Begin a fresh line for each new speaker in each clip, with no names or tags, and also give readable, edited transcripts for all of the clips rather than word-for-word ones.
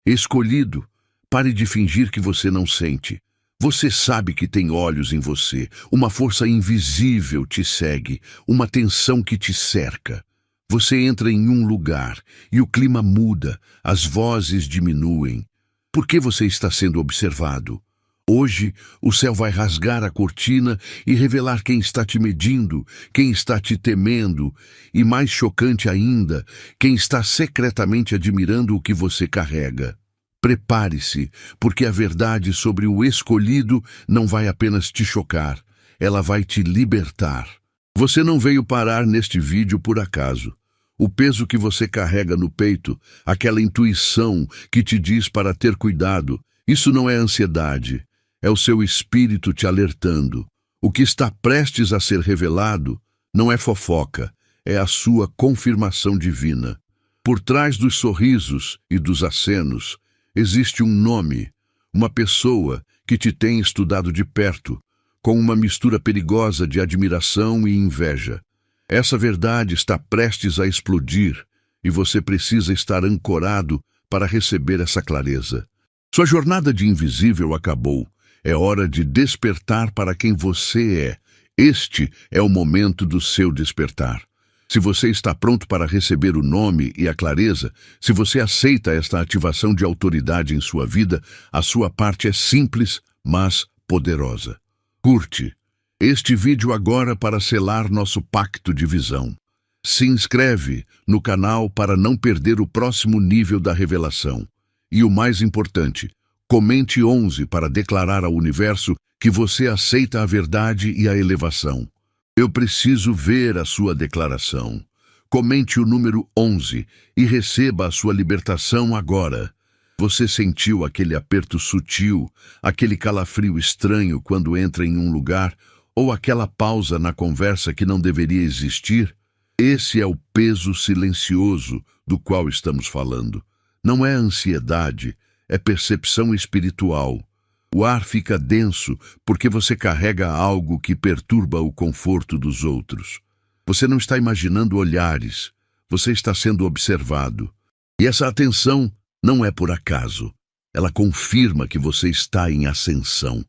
Escolhido, pare de fingir que você não sente. Você sabe que tem olhos em você, uma força invisível te segue, uma tensão que te cerca. Você entra em um lugar e o clima muda, as vozes diminuem. Por que você está sendo observado? Hoje, o céu vai rasgar a cortina e revelar quem está te medindo, quem está te temendo e, mais chocante ainda, quem está secretamente admirando o que você carrega. Prepare-se, porque a verdade sobre o escolhido não vai apenas te chocar, ela vai te libertar. Você não veio parar neste vídeo por acaso. O peso que você carrega no peito, aquela intuição que te diz para ter cuidado, isso não é ansiedade, é o seu espírito te alertando. O que está prestes a ser revelado não é fofoca, é a sua confirmação divina. Por trás dos sorrisos e dos acenos, existe um nome, uma pessoa que te tem estudado de perto, com uma mistura perigosa de admiração e inveja. Essa verdade está prestes a explodir e você precisa estar ancorado para receber essa clareza. Sua jornada de invisível acabou. É hora de despertar para quem você é. Este é o momento do seu despertar. Se você está pronto para receber o nome e a clareza, se você aceita esta ativação de autoridade em sua vida, a sua parte é simples, mas poderosa. Curte este vídeo agora para selar nosso pacto de visão. Se inscreve no canal para não perder o próximo nível da revelação. E o mais importante, comente 11 para declarar ao universo que você aceita a verdade e a elevação. Eu preciso ver a sua declaração. Comente o número 11 e receba a sua libertação agora. Você sentiu aquele aperto sutil, aquele calafrio estranho quando entra em um lugar, ou aquela pausa na conversa que não deveria existir? Esse é o peso silencioso do qual estamos falando. Não é ansiedade, é percepção espiritual. O ar fica denso porque você carrega algo que perturba o conforto dos outros. Você não está imaginando olhares, você está sendo observado. E essa atenção não é por acaso. Ela confirma que você está em ascensão.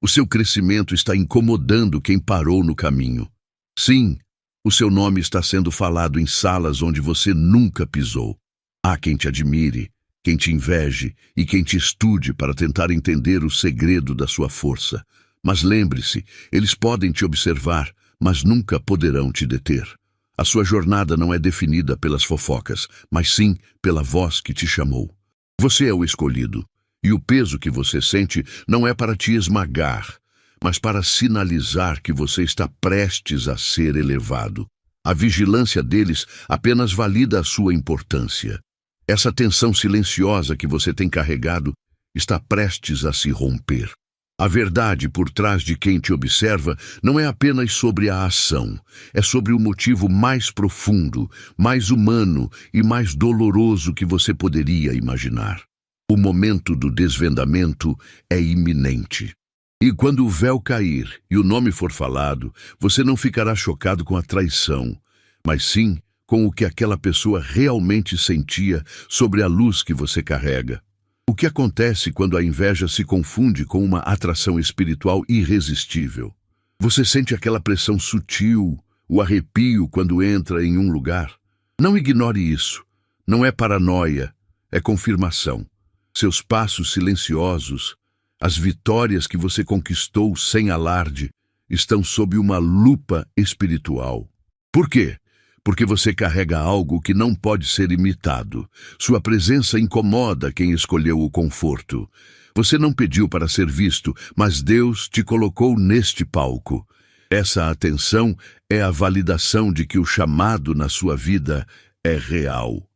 O seu crescimento está incomodando quem parou no caminho. Sim, o seu nome está sendo falado em salas onde você nunca pisou. Há quem te admire, quem te inveje e quem te estude para tentar entender o segredo da sua força. Mas lembre-se, eles podem te observar, mas nunca poderão te deter. A sua jornada não é definida pelas fofocas, mas sim pela voz que te chamou. Você é o escolhido. E o peso que você sente não é para te esmagar, mas para sinalizar que você está prestes a ser elevado. A vigilância deles apenas valida a sua importância. Essa tensão silenciosa que você tem carregado está prestes a se romper. A verdade por trás de quem te observa não é apenas sobre a ação, é sobre o motivo mais profundo, mais humano e mais doloroso que você poderia imaginar. O momento do desvendamento é iminente. E quando o véu cair e o nome for falado, você não ficará chocado com a traição, mas sim com o que aquela pessoa realmente sentia sobre a luz que você carrega. O que acontece quando a inveja se confunde com uma atração espiritual irresistível? Você sente aquela pressão sutil, o arrepio quando entra em um lugar? Não ignore isso. Não é paranoia, é confirmação. Seus passos silenciosos, as vitórias que você conquistou sem alarde, estão sob uma lupa espiritual. Por quê? Porque você carrega algo que não pode ser imitado. Sua presença incomoda quem escolheu o conforto. Você não pediu para ser visto, mas Deus te colocou neste palco. Essa atenção é a validação de que o chamado na sua vida é real.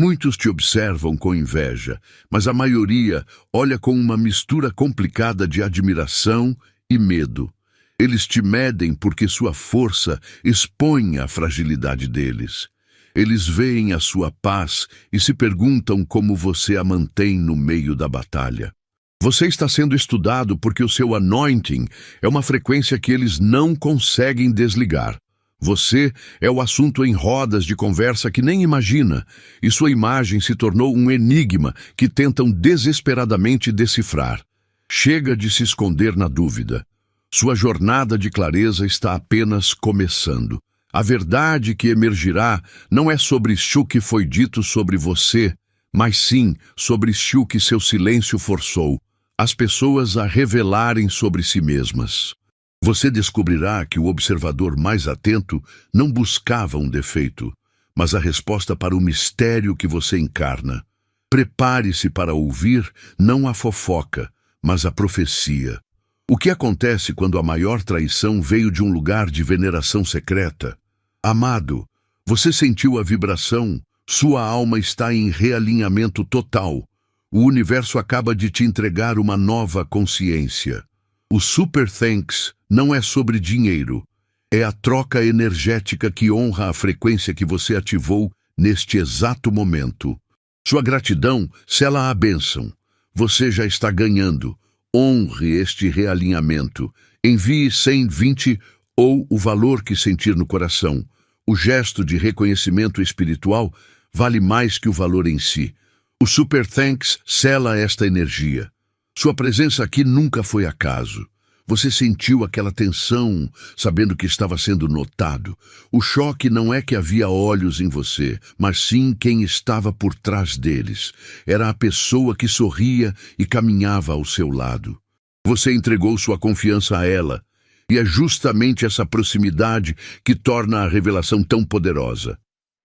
Muitos te observam com inveja, mas a maioria olha com uma mistura complicada de admiração e medo. Eles te medem porque sua força expõe a fragilidade deles. Eles veem a sua paz e se perguntam como você a mantém no meio da batalha. Você está sendo estudado porque o seu anointing é uma frequência que eles não conseguem desligar. Você é o assunto em rodas de conversa que nem imagina, e sua imagem se tornou um enigma que tentam desesperadamente decifrar. Chega de se esconder na dúvida. Sua jornada de clareza está apenas começando. A verdade que emergirá não é sobre o que foi dito sobre você, mas sim sobre o que seu silêncio forçou as pessoas a revelarem sobre si mesmas. Você descobrirá que o observador mais atento não buscava um defeito, mas a resposta para o mistério que você encarna. Prepare-se para ouvir não a fofoca, mas a profecia. O que acontece quando a maior traição veio de um lugar de veneração secreta? Amado, você sentiu a vibração, sua alma está em realinhamento total. O universo acaba de te entregar uma nova consciência. O Super Thanks não é sobre dinheiro. É a troca energética que honra a frequência que você ativou neste exato momento. Sua gratidão sela a bênção. Você já está ganhando. Honre este realinhamento. Envie 120 ou o valor que sentir no coração. O gesto de reconhecimento espiritual vale mais que o valor em si. O Super Thanks sela esta energia. Sua presença aqui nunca foi acaso. Você sentiu aquela tensão, sabendo que estava sendo notado. O choque não é que havia olhos em você, mas sim quem estava por trás deles. Era a pessoa que sorria e caminhava ao seu lado. Você entregou sua confiança a ela, e é justamente essa proximidade que torna a revelação tão poderosa.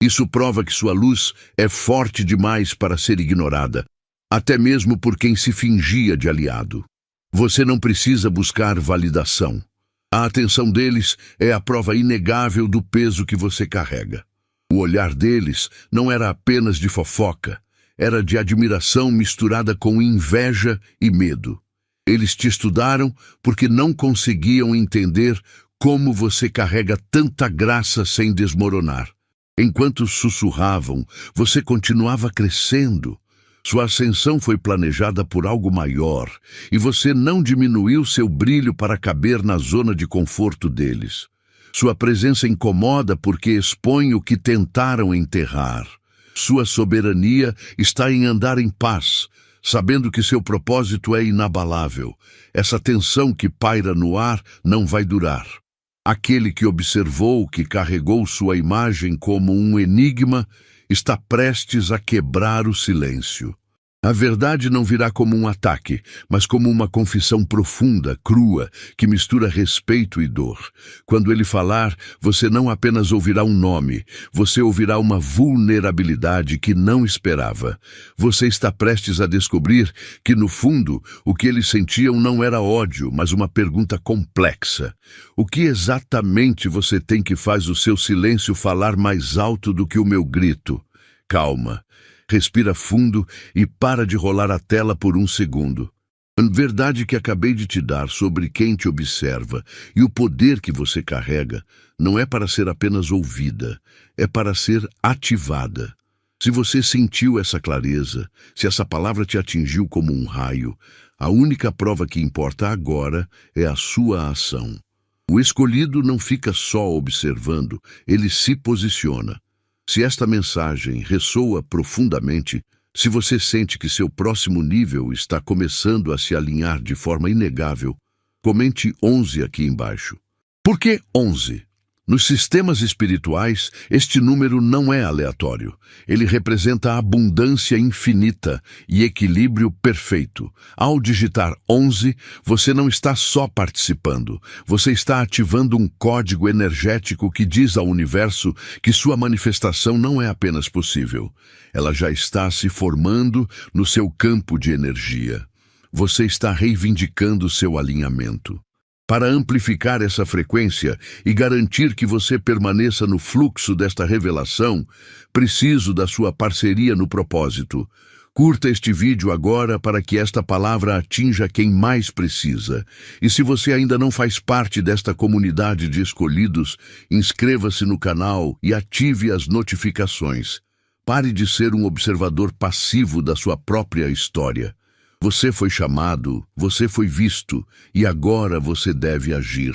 Isso prova que sua luz é forte demais para ser ignorada, até mesmo por quem se fingia de aliado. Você não precisa buscar validação. A atenção deles é a prova inegável do peso que você carrega. O olhar deles não era apenas de fofoca, era de admiração misturada com inveja e medo. Eles te estudaram porque não conseguiam entender como você carrega tanta graça sem desmoronar. Enquanto sussurravam, você continuava crescendo. Sua ascensão foi planejada por algo maior, e você não diminuiu seu brilho para caber na zona de conforto deles. Sua presença incomoda porque expõe o que tentaram enterrar. Sua soberania está em andar em paz, sabendo que seu propósito é inabalável. Essa tensão que paira no ar não vai durar. Aquele que observou, que carregou sua imagem como um enigma, está prestes a quebrar o silêncio. A verdade não virá como um ataque, mas como uma confissão profunda, crua, que mistura respeito e dor. Quando ele falar, você não apenas ouvirá um nome, você ouvirá uma vulnerabilidade que não esperava. Você está prestes a descobrir que, no fundo, o que eles sentiam não era ódio, mas uma pergunta complexa. O que exatamente você tem que faz o seu silêncio falar mais alto do que o meu grito? Calma. Respira fundo e para de rolar a tela por um segundo. A verdade que acabei de te dar sobre quem te observa e o poder que você carrega não é para ser apenas ouvida, é para ser ativada. Se você sentiu essa clareza, se essa palavra te atingiu como um raio, a única prova que importa agora é a sua ação. O escolhido não fica só observando, ele se posiciona. Se esta mensagem ressoa profundamente, se você sente que seu próximo nível está começando a se alinhar de forma inegável, comente 11 aqui embaixo. Por que 11? Nos sistemas espirituais, este número não é aleatório. Ele representa a abundância infinita e equilíbrio perfeito. Ao digitar 11, você não está só participando. Você está ativando um código energético que diz ao universo que sua manifestação não é apenas possível. Ela já está se formando no seu campo de energia. Você está reivindicando seu alinhamento. Para amplificar essa frequência e garantir que você permaneça no fluxo desta revelação, preciso da sua parceria no propósito. Curta este vídeo agora para que esta palavra atinja quem mais precisa. E se você ainda não faz parte desta comunidade de escolhidos, inscreva-se no canal e ative as notificações. Pare de ser um observador passivo da sua própria história. Você foi chamado, você foi visto, e agora você deve agir.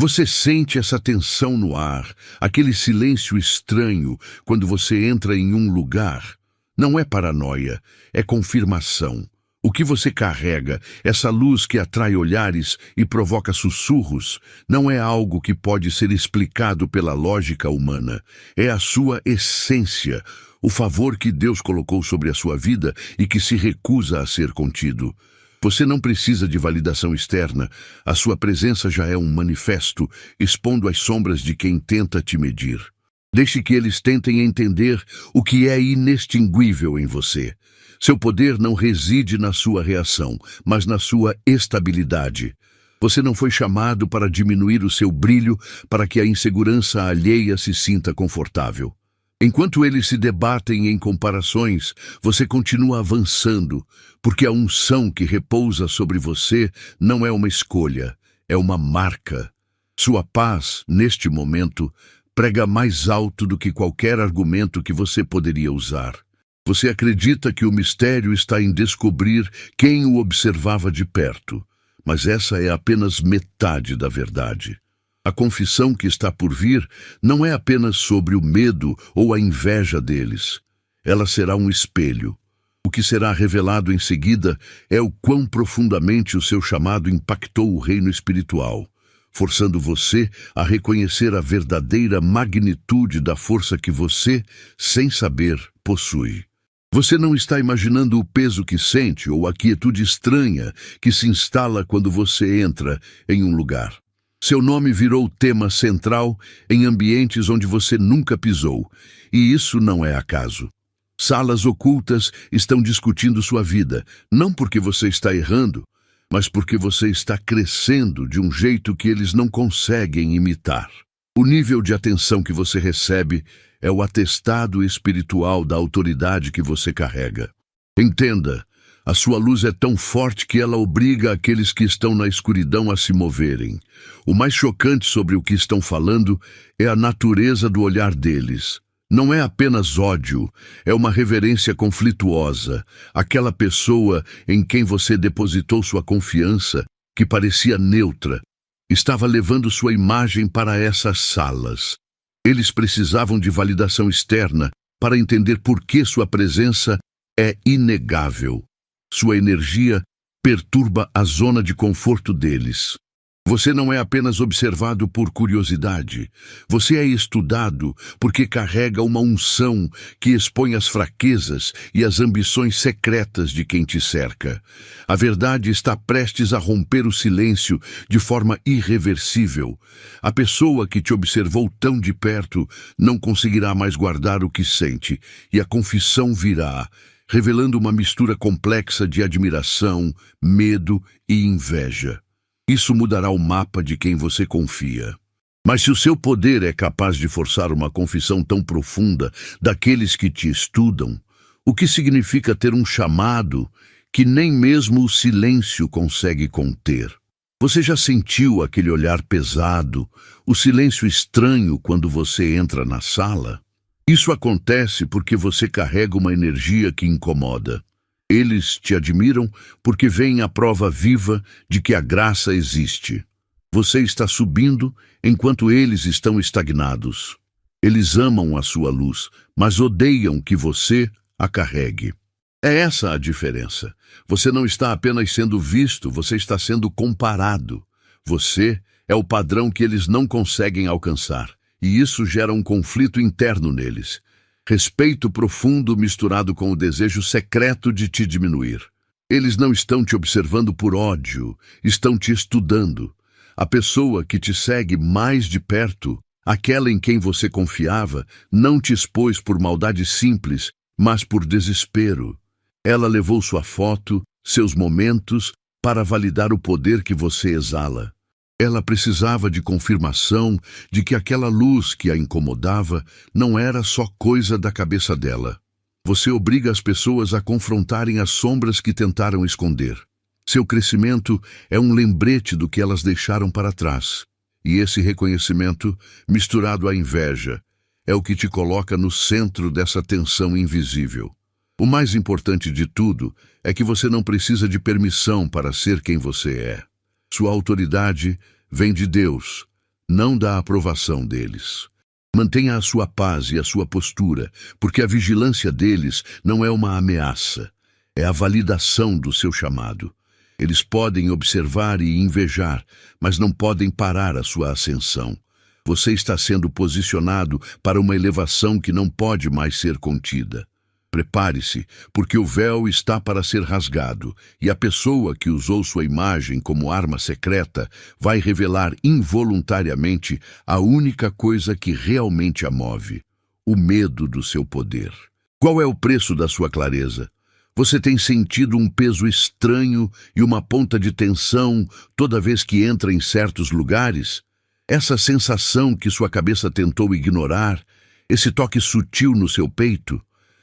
Você sente essa tensão no ar, aquele silêncio estranho quando você entra em um lugar. Não é paranoia, é confirmação. O que você carrega, essa luz que atrai olhares e provoca sussurros, não é algo que pode ser explicado pela lógica humana. É a sua essência, o favor que Deus colocou sobre a sua vida e que se recusa a ser contido. Você não precisa de validação externa. A sua presença já é um manifesto, expondo as sombras de quem tenta te medir. Deixe que eles tentem entender o que é inextinguível em você. Seu poder não reside na sua reação, mas na sua estabilidade. Você não foi chamado para diminuir o seu brilho para que a insegurança alheia se sinta confortável. Enquanto eles se debatem em comparações, você continua avançando, porque a unção que repousa sobre você não é uma escolha, é uma marca. Sua paz, neste momento, prega mais alto do que qualquer argumento que você poderia usar. Você acredita que o mistério está em descobrir quem o observava de perto, mas essa é apenas metade da verdade. A confissão que está por vir não é apenas sobre o medo ou a inveja deles. Ela será um espelho. O que será revelado em seguida é o quão profundamente o seu chamado impactou o reino espiritual, forçando você a reconhecer a verdadeira magnitude da força que você, sem saber, possui. Você não está imaginando o peso que sente ou a quietude estranha que se instala quando você entra em um lugar. Seu nome virou tema central em ambientes onde você nunca pisou, e isso não é acaso. Salas ocultas estão discutindo sua vida, não porque você está errando, mas porque você está crescendo de um jeito que eles não conseguem imitar. O nível de atenção que você recebe é o atestado espiritual da autoridade que você carrega. Entenda, a sua luz é tão forte que ela obriga aqueles que estão na escuridão a se moverem. O mais chocante sobre o que estão falando é a natureza do olhar deles. Não é apenas ódio, é uma reverência conflituosa. Aquela pessoa em quem você depositou sua confiança, que parecia neutra, estava levando sua imagem para essas salas. Eles precisavam de validação externa para entender por que sua presença é inegável. Sua energia perturba a zona de conforto deles. Você não é apenas observado por curiosidade. Você é estudado porque carrega uma unção que expõe as fraquezas e as ambições secretas de quem te cerca. A verdade está prestes a romper o silêncio de forma irreversível. A pessoa que te observou tão de perto não conseguirá mais guardar o que sente, e a confissão virá, revelando uma mistura complexa de admiração, medo e inveja. Isso mudará o mapa de quem você confia. Mas se o seu poder é capaz de forçar uma confissão tão profunda daqueles que te estudam, o que significa ter um chamado que nem mesmo o silêncio consegue conter? Você já sentiu aquele olhar pesado, o silêncio estranho quando você entra na sala? Isso acontece porque você carrega uma energia que incomoda. Eles te admiram porque veem a prova viva de que a graça existe. Você está subindo enquanto eles estão estagnados. Eles amam a sua luz, mas odeiam que você a carregue. É essa a diferença. Você não está apenas sendo visto, você está sendo comparado. Você é o padrão que eles não conseguem alcançar, e isso gera um conflito interno neles. Respeito profundo misturado com o desejo secreto de te diminuir. Eles não estão te observando por ódio, estão te estudando. A pessoa que te segue mais de perto, aquela em quem você confiava, não te expôs por maldade simples, mas por desespero. Ela levou sua foto, seus momentos, para validar o poder que você exala. Ela precisava de confirmação de que aquela luz que a incomodava não era só coisa da cabeça dela. Você obriga as pessoas a confrontarem as sombras que tentaram esconder. Seu crescimento é um lembrete do que elas deixaram para trás. E esse reconhecimento, misturado à inveja, é o que te coloca no centro dessa tensão invisível. O mais importante de tudo é que você não precisa de permissão para ser quem você é. Sua autoridade vem de Deus. não da aprovação deles. Mantenha a sua paz e a sua postura, porque a vigilância deles não é uma ameaça, é a validação do seu chamado. Eles podem observar e invejar, mas não podem parar a sua ascensão. Você está sendo posicionado para uma elevação que não pode mais ser contida. Prepare-se, porque o véu está para ser rasgado, e a pessoa que usou sua imagem como arma secreta vai revelar involuntariamente a única coisa que realmente a move: o medo do seu poder. Qual é o preço da sua clareza? Você tem sentido um peso estranho e uma ponta de tensão toda vez que entra em certos lugares? Essa sensação que sua cabeça tentou ignorar, esse toque sutil no seu peito,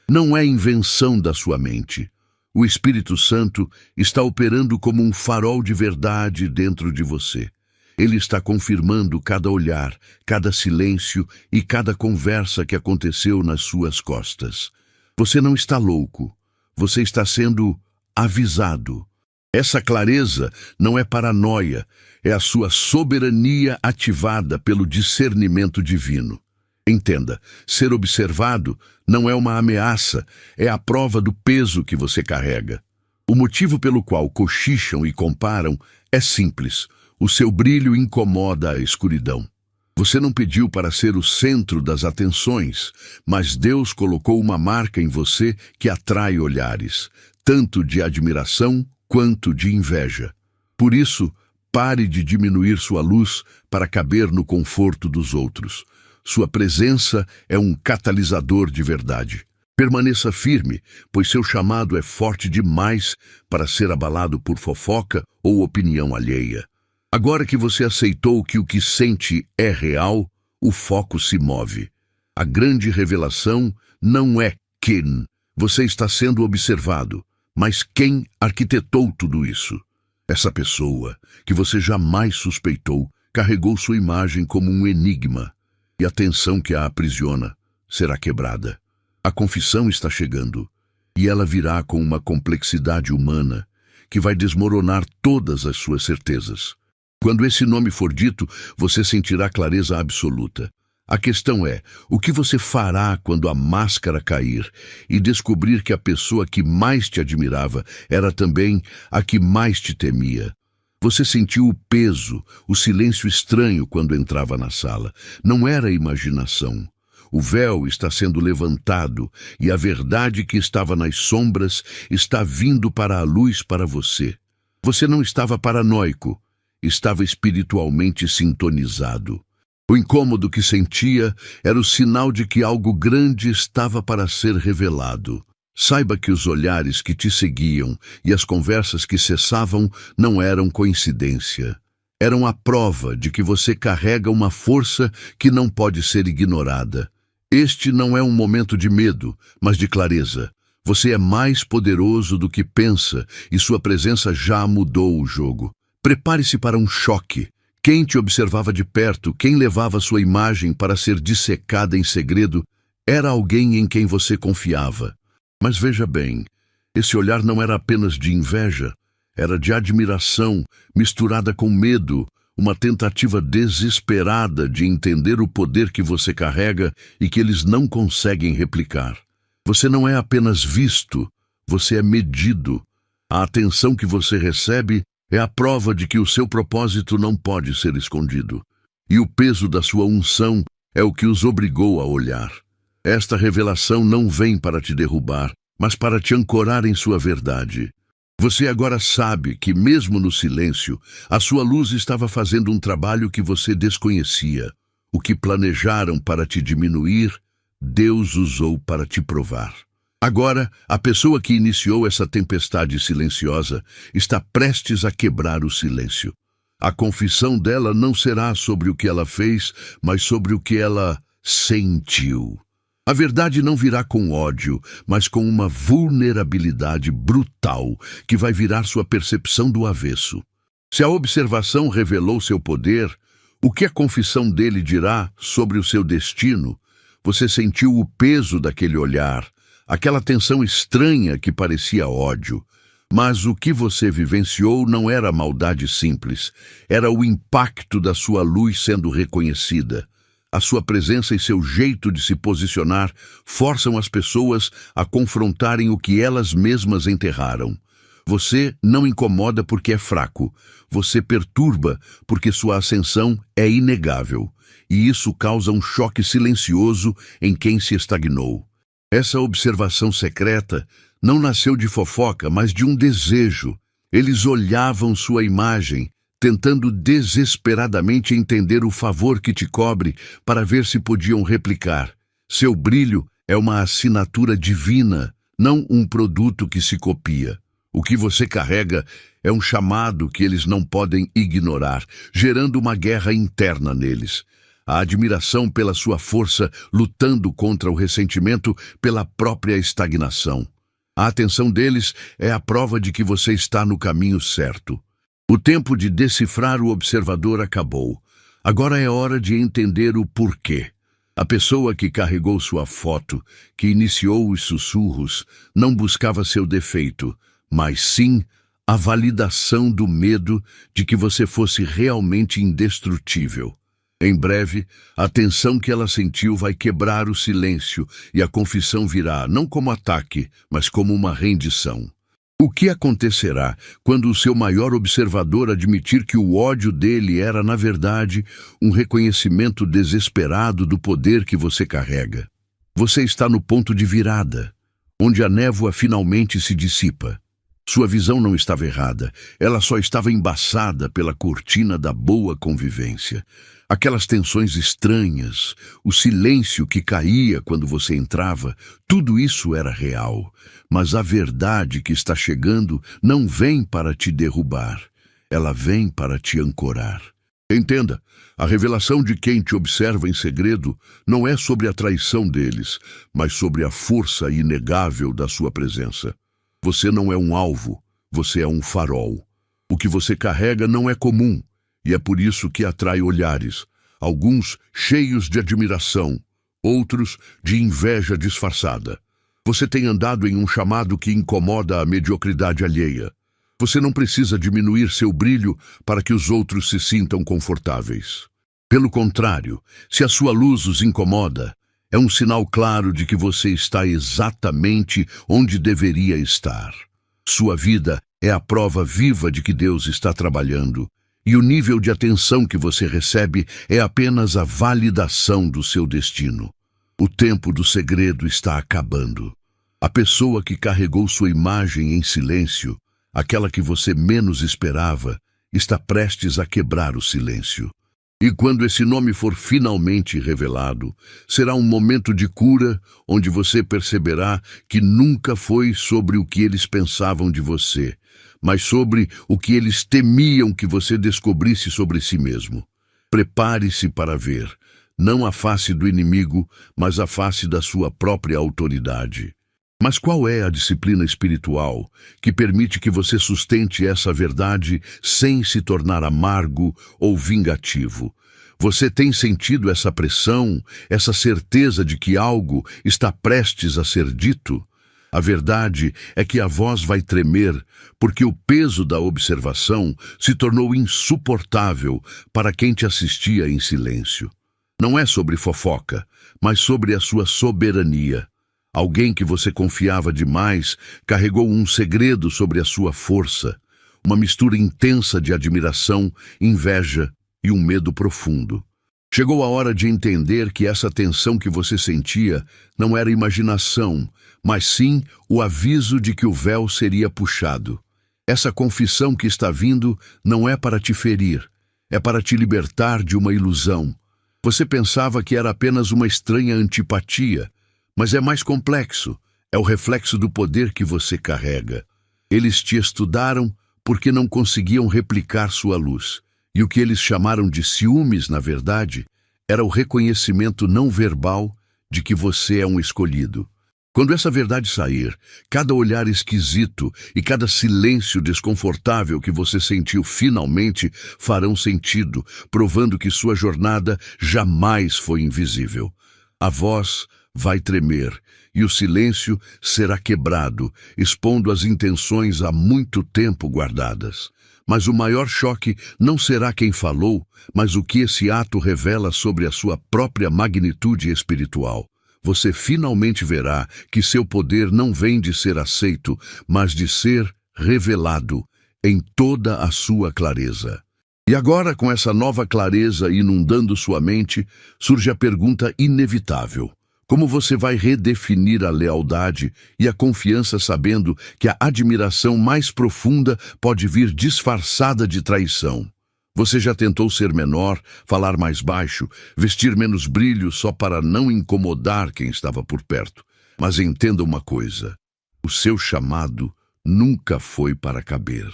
não é invenção da sua mente. O Espírito Santo está operando como um farol de verdade dentro de você. Ele está confirmando cada olhar, cada silêncio e cada conversa que aconteceu nas suas costas. Você não está louco. Você está sendo avisado. Essa clareza não é paranoia, é a sua soberania ativada pelo discernimento divino. Entenda, ser observado não é uma ameaça, é a prova do peso que você carrega. O motivo pelo qual cochicham e comparam é simples: o seu brilho incomoda a escuridão. Você não pediu para ser o centro das atenções, mas Deus colocou uma marca em você que atrai olhares, tanto de admiração quanto de inveja. Por isso, pare de diminuir sua luz para caber no conforto dos outros. Sua presença é um catalisador de verdade. Permaneça firme, pois seu chamado é forte demais para ser abalado por fofoca ou opinião alheia. Agora que você aceitou que o que sente é real, o foco se move. A grande revelação não é quem você está sendo observado, mas quem arquitetou tudo isso. Essa pessoa, que você jamais suspeitou, carregou sua imagem como um enigma, e a tensão que a aprisiona será quebrada. A confissão está chegando, e ela virá com uma complexidade humana que vai desmoronar todas as suas certezas. Quando esse nome for dito, você sentirá clareza absoluta. A questão é, o que você fará quando a máscara cair e descobrir que a pessoa que mais te admirava era também a que mais te temia? Você sentiu o peso, o silêncio estranho quando entrava na sala. Não era imaginação. O véu está sendo levantado e a verdade que estava nas sombras está vindo para a luz para você. Você não estava paranoico, estava espiritualmente sintonizado. O incômodo que sentia era o sinal de que algo grande estava para ser revelado. Saiba que os olhares que te seguiam e as conversas que cessavam não eram coincidência. Eram a prova de que você carrega uma força que não pode ser ignorada. Este não é um momento de medo, mas de clareza. Você é mais poderoso do que pensa e sua presença já mudou o jogo. Prepare-se para um choque. Quem te observava de perto, quem levava sua imagem para ser dissecada em segredo, era alguém em quem você confiava. Mas veja bem, esse olhar não era apenas de inveja, era de admiração, misturada com medo, uma tentativa desesperada de entender o poder que você carrega e que eles não conseguem replicar. Você não é apenas visto, você é medido. A atenção que você recebe é a prova de que o seu propósito não pode ser escondido. E o peso da sua unção é o que os obrigou a olhar. Esta revelação não vem para te derrubar, mas para te ancorar em sua verdade. Você agora sabe que, mesmo no silêncio, a sua luz estava fazendo um trabalho que você desconhecia. O que planejaram para te diminuir, Deus usou para te provar. Agora, a pessoa que iniciou essa tempestade silenciosa está prestes a quebrar o silêncio. A confissão dela não será sobre o que ela fez, mas sobre o que ela sentiu. A verdade não virá com ódio, mas com uma vulnerabilidade brutal que vai virar sua percepção do avesso. Se a observação revelou seu poder, o que a confissão dele dirá sobre o seu destino? Você sentiu o peso daquele olhar, aquela tensão estranha que parecia ódio. Mas o que você vivenciou não era maldade simples, era o impacto da sua luz sendo reconhecida. A sua presença e seu jeito de se posicionar forçam as pessoas a confrontarem o que elas mesmas enterraram. Você não incomoda porque é fraco, você perturba porque sua ascensão é inegável, e isso causa um choque silencioso em quem se estagnou. Essa observação secreta não nasceu de fofoca, mas de um desejo. Eles olhavam sua imagem, tentando desesperadamente entender o favor que te cobre para ver se podiam replicar. Seu brilho é uma assinatura divina, não um produto que se copia. O que você carrega é um chamado que eles não podem ignorar, gerando uma guerra interna neles. A admiração pela sua força lutando contra o ressentimento pela própria estagnação. A atenção deles é a prova de que você está no caminho certo. O tempo de decifrar o observador acabou. Agora é hora de entender o porquê. A pessoa que carregou sua foto, que iniciou os sussurros, não buscava seu defeito, mas sim a validação do medo de que você fosse realmente indestrutível. Em breve, a tensão que ela sentiu vai quebrar o silêncio e a confissão virá, não como ataque, mas como uma rendição. O que acontecerá quando o seu maior observador admitir que o ódio dele era, na verdade, um reconhecimento desesperado do poder que você carrega? Você está no ponto de virada, onde a névoa finalmente se dissipa. Sua visão não estava errada, ela só estava embaçada pela cortina da boa convivência. Aquelas tensões estranhas, o silêncio que caía quando você entrava, tudo isso era real. Mas a verdade que está chegando não vem para te derrubar, ela vem para te ancorar. Entenda, a revelação de quem te observa em segredo não é sobre a traição deles, mas sobre a força inegável da sua presença. Você não é um alvo, você é um farol. O que você carrega não é comum, e é por isso que atrai olhares, alguns cheios de admiração, outros de inveja disfarçada. Você tem andado em um chamado que incomoda a mediocridade alheia. Você não precisa diminuir seu brilho para que os outros se sintam confortáveis. Pelo contrário, se a sua luz os incomoda, é um sinal claro de que você está exatamente onde deveria estar. Sua vida é a prova viva de que Deus está trabalhando, e o nível de atenção que você recebe é apenas a validação do seu destino. O tempo do segredo está acabando. A pessoa que carregou sua imagem em silêncio, aquela que você menos esperava, está prestes a quebrar o silêncio. E quando esse nome for finalmente revelado, será um momento de cura onde você perceberá que nunca foi sobre o que eles pensavam de você, mas sobre o que eles temiam que você descobrisse sobre si mesmo. Prepare-se para ver, não a face do inimigo, mas a face da sua própria autoridade. Mas qual é a disciplina espiritual que permite que você sustente essa verdade sem se tornar amargo ou vingativo? Você tem sentido essa pressão, essa certeza de que algo está prestes a ser dito? A verdade é que a voz vai tremer porque o peso da observação se tornou insuportável para quem te assistia em silêncio. Não é sobre fofoca, mas sobre a sua soberania. Alguém que você confiava demais carregou um segredo sobre a sua força, uma mistura intensa de admiração, inveja e um medo profundo. Chegou a hora de entender que essa tensão que você sentia não era imaginação, mas sim o aviso de que o véu seria puxado. Essa confissão que está vindo não é para te ferir, é para te libertar de uma ilusão. Você pensava que era apenas uma estranha antipatia, mas é mais complexo, é o reflexo do poder que você carrega. Eles te estudaram porque não conseguiam replicar sua luz. E o que eles chamaram de ciúmes, na verdade, era o reconhecimento não verbal de que você é um escolhido. Quando essa verdade sair, cada olhar esquisito e cada silêncio desconfortável que você sentiu finalmente farão sentido, provando que sua jornada jamais foi invisível. A voz vai tremer, e o silêncio será quebrado, expondo as intenções há muito tempo guardadas. Mas o maior choque não será quem falou, mas o que esse ato revela sobre a sua própria magnitude espiritual. Você finalmente verá que seu poder não vem de ser aceito, mas de ser revelado em toda a sua clareza. E agora, com essa nova clareza inundando sua mente, surge a pergunta inevitável: como você vai redefinir a lealdade e a confiança sabendo que a admiração mais profunda pode vir disfarçada de traição? Você já tentou ser menor, falar mais baixo, vestir menos brilho só para não incomodar quem estava por perto? Mas entenda uma coisa: o seu chamado nunca foi para caber.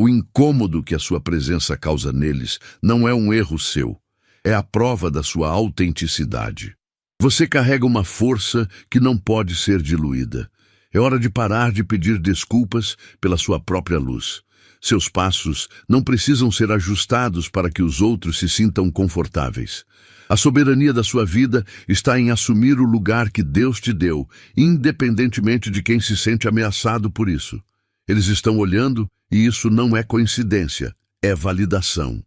O incômodo que a sua presença causa neles não é um erro seu, é a prova da sua autenticidade. Você carrega uma força que não pode ser diluída. É hora de parar de pedir desculpas pela sua própria luz. Seus passos não precisam ser ajustados para que os outros se sintam confortáveis. A soberania da sua vida está em assumir o lugar que Deus te deu, independentemente de quem se sente ameaçado por isso. Eles estão olhando e isso não é coincidência, é validação.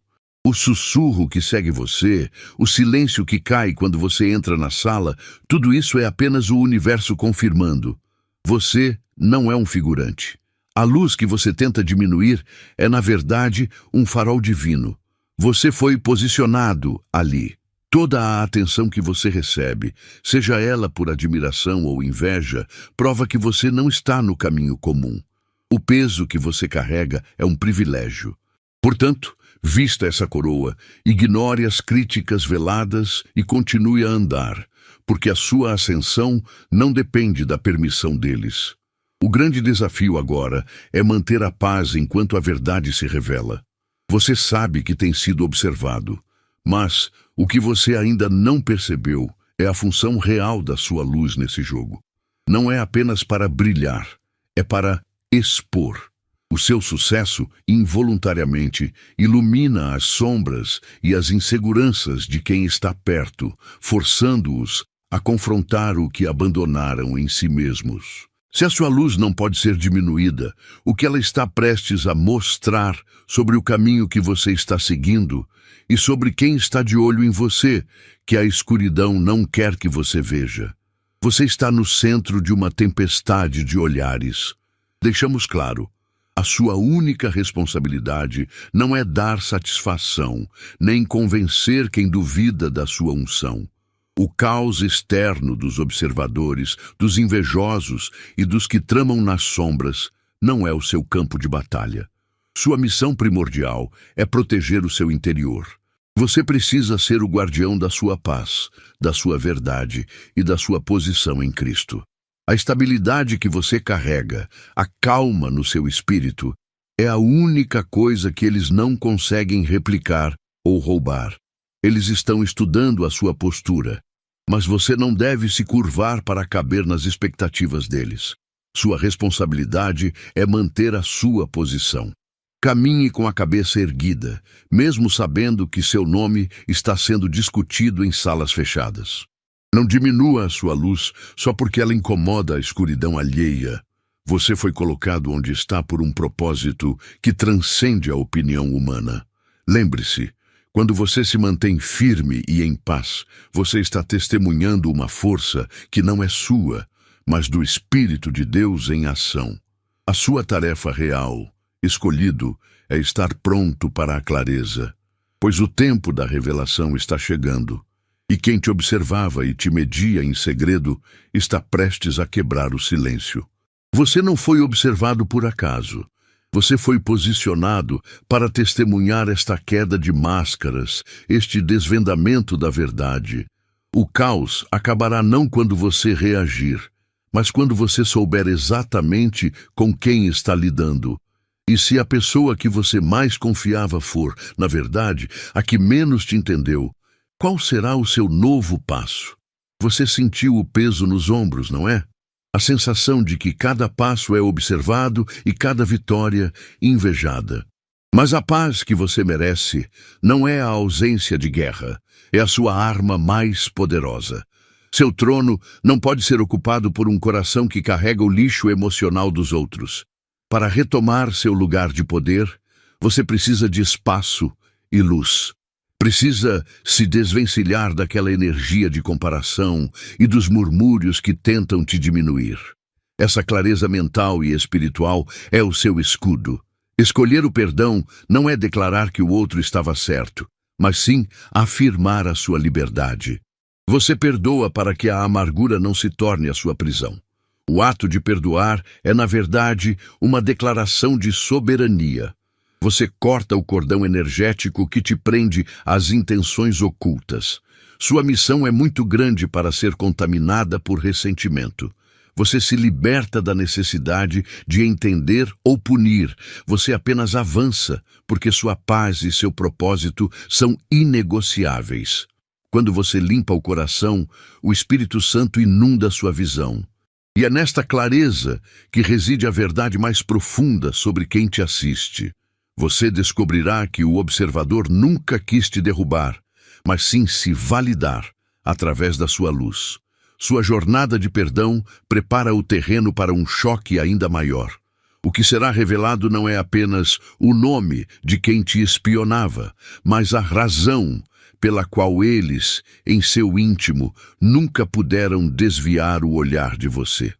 O sussurro que segue você, o silêncio que cai quando você entra na sala, tudo isso é apenas o universo confirmando: você não é um figurante. A luz que você tenta diminuir é, na verdade, um farol divino. Você foi posicionado ali. Toda a atenção que você recebe, seja ela por admiração ou inveja, prova que você não está no caminho comum. O peso que você carrega é um privilégio. Portanto, vista essa coroa, ignore as críticas veladas e continue a andar, porque a sua ascensão não depende da permissão deles. O grande desafio agora é manter a paz enquanto a verdade se revela. Você sabe que tem sido observado, mas o que você ainda não percebeu é a função real da sua luz nesse jogo. Não é apenas para brilhar, é para expor. O seu sucesso, involuntariamente, ilumina as sombras e as inseguranças de quem está perto, forçando-os a confrontar o que abandonaram em si mesmos. Se a sua luz não pode ser diminuída, o que ela está prestes a mostrar sobre o caminho que você está seguindo e sobre quem está de olho em você, que a escuridão não quer que você veja. Você está no centro de uma tempestade de olhares. Deixamos claro: a sua única responsabilidade não é dar satisfação, nem convencer quem duvida da sua unção. O caos externo dos observadores, dos invejosos e dos que tramam nas sombras não é o seu campo de batalha. Sua missão primordial é proteger o seu interior. Você precisa ser o guardião da sua paz, da sua verdade e da sua posição em Cristo. A estabilidade que você carrega, a calma no seu espírito, é a única coisa que eles não conseguem replicar ou roubar. Eles estão estudando a sua postura, mas você não deve se curvar para caber nas expectativas deles. Sua responsabilidade é manter a sua posição. Caminhe com a cabeça erguida, mesmo sabendo que seu nome está sendo discutido em salas fechadas. Não diminua a sua luz só porque ela incomoda a escuridão alheia. Você foi colocado onde está por um propósito que transcende a opinião humana. Lembre-se: quando você se mantém firme e em paz, você está testemunhando uma força que não é sua, mas do Espírito de Deus em ação. A sua tarefa real, escolhido, é estar pronto para a clareza, pois o tempo da revelação está chegando, e quem te observava e te media em segredo está prestes a quebrar o silêncio. Você não foi observado por acaso. Você foi posicionado para testemunhar esta queda de máscaras, este desvendamento da verdade. O caos acabará não quando você reagir, mas quando você souber exatamente com quem está lidando. E se a pessoa que você mais confiava for, na verdade, a que menos te entendeu, qual será o seu novo passo? Você sentiu o peso nos ombros, não é? A sensação de que cada passo é observado e cada vitória invejada. Mas a paz que você merece não é a ausência de guerra, é a sua arma mais poderosa. Seu trono não pode ser ocupado por um coração que carrega o lixo emocional dos outros. Para retomar seu lugar de poder, você precisa de espaço e luz. Precisa se desvencilhar daquela energia de comparação e dos murmúrios que tentam te diminuir. Essa clareza mental e espiritual é o seu escudo. Escolher o perdão não é declarar que o outro estava certo, mas sim afirmar a sua liberdade. Você perdoa para que a amargura não se torne a sua prisão. O ato de perdoar é, na verdade, uma declaração de soberania. Você corta o cordão energético que te prende às intenções ocultas. Sua missão é muito grande para ser contaminada por ressentimento. Você se liberta da necessidade de entender ou punir. Você apenas avança, porque sua paz e seu propósito são inegociáveis. Quando você limpa o coração, o Espírito Santo inunda sua visão. E é nesta clareza que reside a verdade mais profunda sobre quem te assiste. Você descobrirá que o observador nunca quis te derrubar, mas sim se validar através da sua luz. Sua jornada de perdão prepara o terreno para um choque ainda maior. O que será revelado não é apenas o nome de quem te espionava, mas a razão pela qual eles, em seu íntimo, nunca puderam desviar o olhar de você.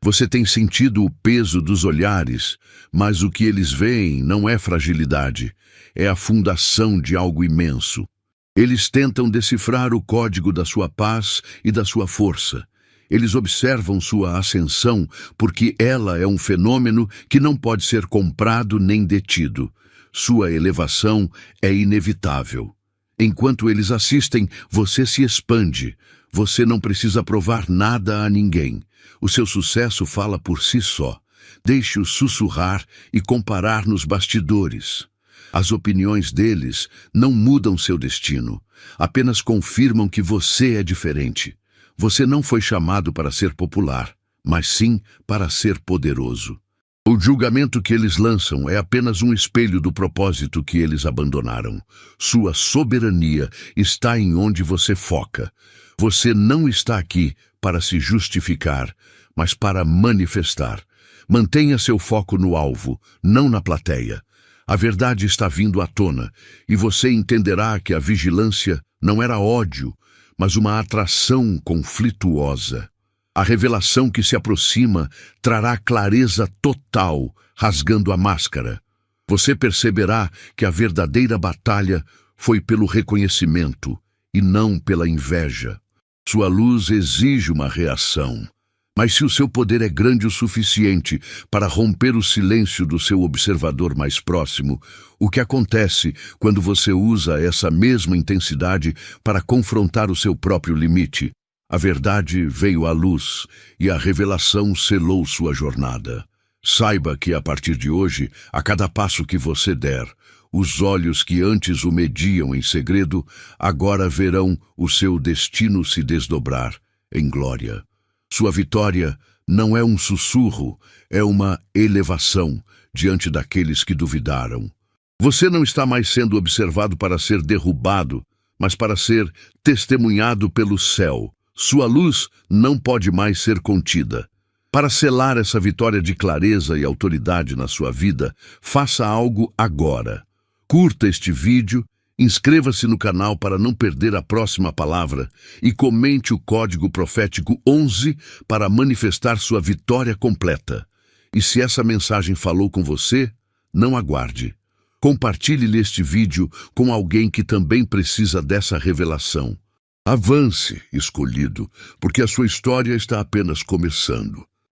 Você tem sentido o peso dos olhares, mas o que eles veem não é fragilidade, é a fundação de algo imenso. Eles tentam decifrar o código da sua paz e da sua força. Eles observam sua ascensão porque ela é um fenômeno que não pode ser comprado nem detido. Sua elevação é inevitável. Enquanto eles assistem, você se expande. Você não precisa provar nada a ninguém. O seu sucesso fala por si só. Deixe-os sussurrar e comparar nos bastidores. As opiniões deles não mudam seu destino, apenas confirmam que você é diferente. Você não foi chamado para ser popular, mas sim para ser poderoso. O julgamento que eles lançam é apenas um espelho do propósito que eles abandonaram. Sua soberania está em onde você foca. Você não está aqui para se justificar, mas para manifestar. Mantenha seu foco no alvo, não na plateia. A verdade está vindo à tona, e você entenderá que a vigilância não era ódio, mas uma atração conflituosa. A revelação que se aproxima trará clareza total, rasgando a máscara. Você perceberá que a verdadeira batalha foi pelo reconhecimento e não pela inveja. Sua luz exige uma reação. Mas se o seu poder é grande o suficiente para romper o silêncio do seu observador mais próximo, o que acontece quando você usa essa mesma intensidade para confrontar o seu próprio limite? A verdade veio à luz e a revelação selou sua jornada. Saiba que, a partir de hoje, a cada passo que você der, os olhos que antes o mediam em segredo, agora verão o seu destino se desdobrar em glória. Sua vitória não é um sussurro, é uma elevação diante daqueles que duvidaram. Você não está mais sendo observado para ser derrubado, mas para ser testemunhado pelo céu. Sua luz não pode mais ser contida. Para selar essa vitória de clareza e autoridade na sua vida, faça algo agora. Curta este vídeo, inscreva-se no canal para não perder a próxima palavra e comente o código profético 11 para manifestar sua vitória completa. E se essa mensagem falou com você, não aguarde. Compartilhe este vídeo com alguém que também precisa dessa revelação. Avance, escolhido, porque a sua história está apenas começando.